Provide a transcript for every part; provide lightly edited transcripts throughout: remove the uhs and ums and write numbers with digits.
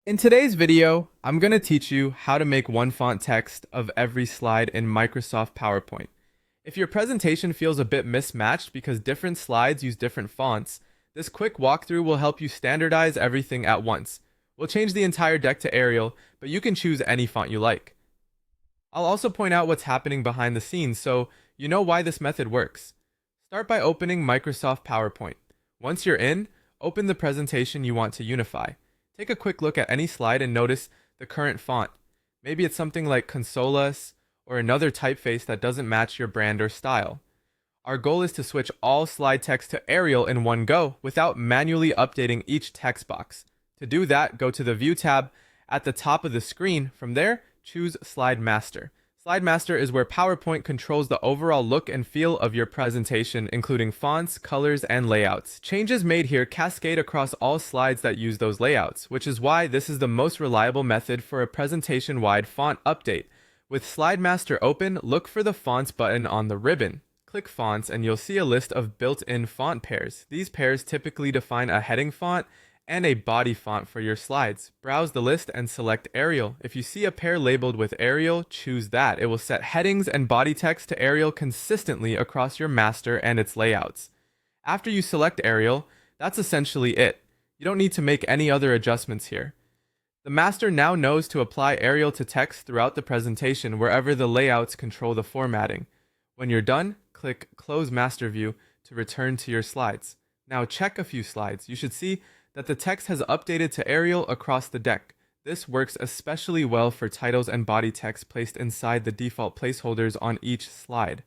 In today's video, I'm going to teach you how to make one font text of every slide in Microsoft PowerPoint. If your presentation feels a bit mismatched because different slides use different fonts, this quick walkthrough will help you standardize everything at once. We'll change the entire deck to Arial, but you can choose any font you like. I'll also point out what's happening behind the scenes so you know why this method works. Start by opening Microsoft PowerPoint. Once you're in, open the presentation you want to unify. Take a quick look at any slide and notice the current font. Maybe it's something like Consolas or another typeface that doesn't match your brand or style. Our goal is to switch all slide text to Arial in one go without manually updating each text box. To do that, go to the View tab at the top of the screen. From there, choose Slide Master. Slide Master is where PowerPoint controls the overall look and feel of your presentation, including fonts, colors, and layouts. Changes made here cascade across all slides that use those layouts, which is why this is the most reliable method for a presentation-wide font update. With Slide Master open, look for the Fonts button on the ribbon. Click Fonts and you'll see a list of built-in font pairs. These pairs typically define a heading font and a body font for your slides. Browse the list and select Arial. If you see a pair labeled with Arial, choose that. It will set headings and body text to Arial consistently across your master and its layouts. After you select Arial, that's essentially it. You don't need to make any other adjustments here. The master now knows to apply Arial to text throughout the presentation wherever the layouts control the formatting. When you're done, click Close Master View to return to your slides. Now check a few slides. You should see that the text has updated to Arial across the deck. This works especially well for titles and body text placed inside the default placeholders on each slide.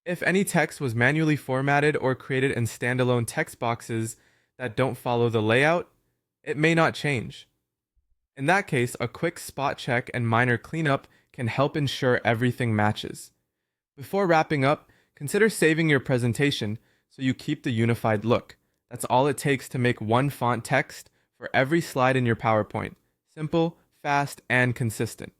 If any text was manually formatted or created in standalone text boxes that don't follow the layout, it may not change. In that case, a quick spot check and minor cleanup can help ensure everything matches. Before wrapping up, consider saving your presentation so you keep the unified look. That's all it takes to make one font text for every slide in your PowerPoint. Simple, fast, and consistent.